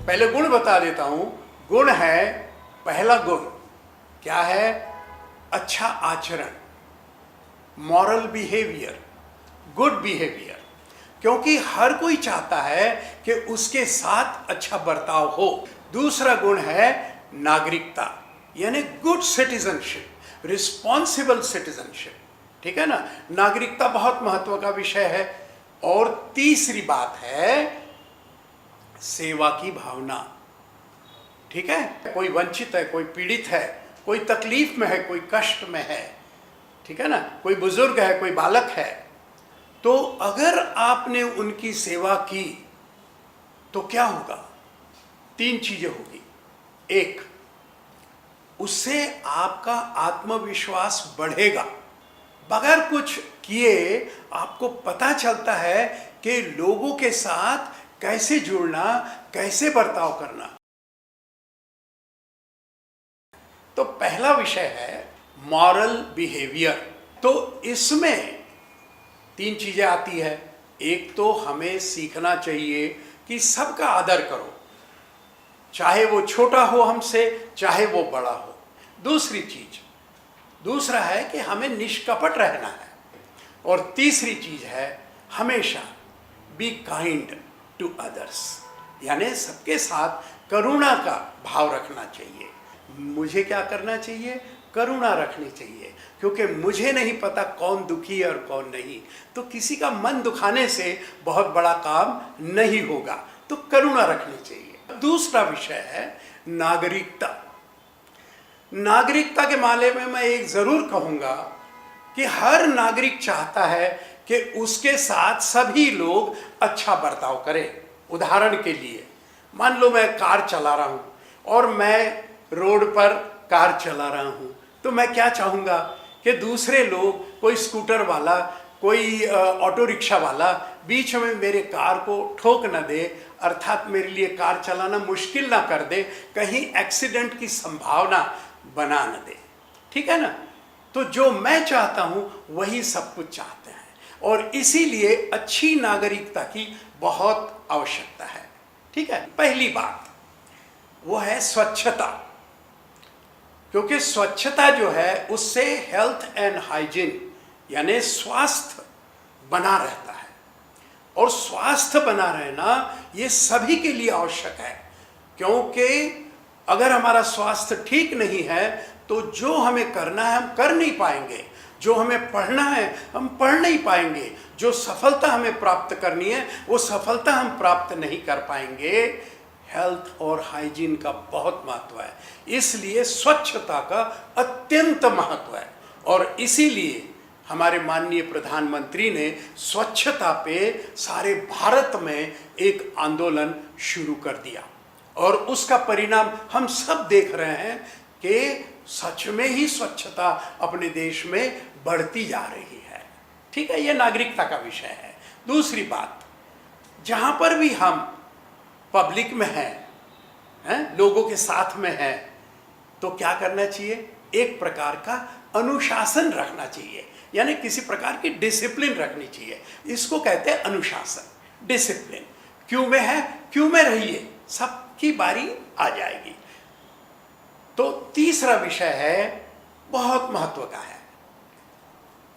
पहले गुण बता देता हूं। गुण है, पहला गुण क्या है? अच्छा आचरण, मॉरल बिहेवियर, गुड बिहेवियर। क्योंकि हर कोई चाहता है कि उसके साथ अच्छा बर्ताव हो। दूसरा गुण है नागरिकता, यानी गुड सिटीजनशिप, रिस्पॉन्सिबल सिटीजनशिप। ठीक है ना, नागरिकता बहुत महत्व का विषय है। और तीसरी बात है सेवा की भावना। ठीक है, कोई वंचित है, कोई पीड़ित है, कोई तकलीफ में है, कोई कष्ट में है, ठीक है ना, कोई बुजुर्ग है, कोई बालक है, तो अगर आपने उनकी सेवा की तो क्या होगा? 3 चीजें होगी। एक, उससे आपका आत्मविश्वास बढ़ेगा। बगैर कुछ किए आपको पता चलता है कि लोगों के साथ कैसे जुड़ना, कैसे बर्ताव करना। तो पहला विषय है मॉरल बिहेवियर। तो इसमें 3 चीजें आती है। एक तो हमें सीखना चाहिए कि सबका आदर करो, चाहे वो छोटा हो हमसे, चाहे वो बड़ा हो। दूसरा है कि हमें निष्कपट रहना है। और तीसरी चीज है हमेशा बी काइंड टू अदर्स, यानी सबके साथ करुणा का भाव रखना चाहिए। मुझे क्या करना चाहिए? करुणा रखनी चाहिए, क्योंकि मुझे नहीं पता कौन दुखी है और कौन नहीं। तो किसी का मन दुखाने से बहुत बड़ा काम नहीं होगा, तो करुणा रखनी चाहिए। दूसरा विषय है नागरिकता। नागरिकता के मामले में मैं एक जरूर कहूंगा कि हर नागरिक चाहता है कि उसके साथ सभी लोग अच्छा बर्ताव करें। उदाहरण के लिए, मान लो मैं कार चला रहा हूं और मैं रोड पर कार चला रहा हूं, तो मैं क्या चाहूंगा कि दूसरे लोग, कोई स्कूटर वाला, कोई ऑटो रिक्शा वाला बीच में मेरे कार को ठोक न दे, अर्थात मेरे लिए कार चलाना मुश्किल ना कर दे, कहीं एक्सीडेंट की संभावना बना न दे। ठीक है ना? तो जो मैं चाहता हूं वही सब कुछ चाहते हैं, और इसीलिए अच्छी नागरिकता की बहुत आवश्यकता है। ठीक है, पहली बात वो है स्वच्छता, क्योंकि स्वच्छता जो है उससे हेल्थ एंड हाइजीन यानी स्वास्थ्य बना रहता है। और स्वास्थ्य बना रहना ये सभी के लिए आवश्यक है, क्योंकि अगर हमारा स्वास्थ्य ठीक नहीं है तो जो हमें करना है हम कर नहीं पाएंगे, जो हमें पढ़ना है हम पढ़ नहीं पाएंगे, जो सफलता हमें प्राप्त करनी है वो सफलता हम प्राप्त नहीं कर पाएंगे। हेल्थ और हाइजीन का बहुत महत्व है, इसलिए स्वच्छता का अत्यंत महत्व है। और इसीलिए हमारे माननीय प्रधानमंत्री ने स्वच्छता पे सारे भारत में एक आंदोलन शुरू कर दिया, और उसका परिणाम हम सब देख रहे हैं कि सच में ही स्वच्छता अपने देश में बढ़ती जा रही है। ठीक है, यह नागरिकता का विषय है। दूसरी बात, जहां पर भी हम पब्लिक में हैं, लोगों के साथ में हैं, तो क्या करना चाहिए? एक प्रकार का अनुशासन रखना चाहिए, यानी किसी प्रकार की डिसिप्लिन रखनी चाहिए। इसको कहते हैं अनुशासन, डिसिप्लिन। क्यों में है, क्यों में रहिए, सबकी बारी आ जाएगी। तो तीसरा विषय है बहुत महत्व का है,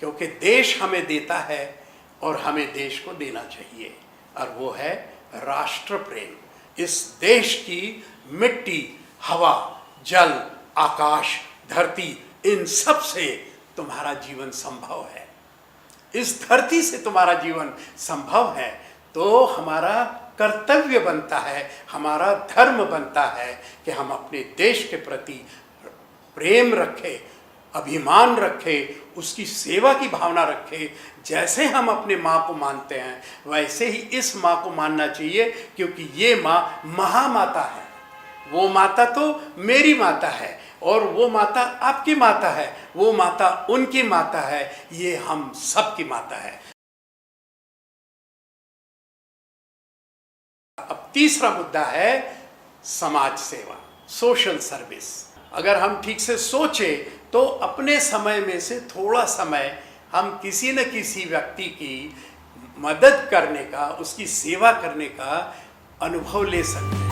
क्योंकि देश हमें देता है और हमें देश को देना चाहिए, और वो है राष्ट्र प्रेम। इस देश की मिट्टी, हवा, जल, आकाश, धरती, इन सब से तुम्हारा जीवन संभव है। इस धरती से तुम्हारा जीवन संभव है, तो हमारा कर्तव्य बनता है, हमारा धर्म बनता है कि हम अपने देश के प्रति प्रेम रखें, अभिमान रखें, उसकी सेवा की भावना रखें। जैसे हम अपने माँ को मानते हैं वैसे ही इस माँ को मानना चाहिए, क्योंकि ये माँ महामाता है। वो माता तो मेरी माता है, और वो माता आपकी माता है, वो माता उनकी माता है, ये हम सबकी माता है। अब तीसरा मुद्दा है समाज सेवा, सोशल सर्विस। अगर हम ठीक से सोचें तो अपने समय में से थोड़ा समय हम किसी न किसी व्यक्ति की मदद करने का, उसकी सेवा करने का अनुभव ले सकते हैं।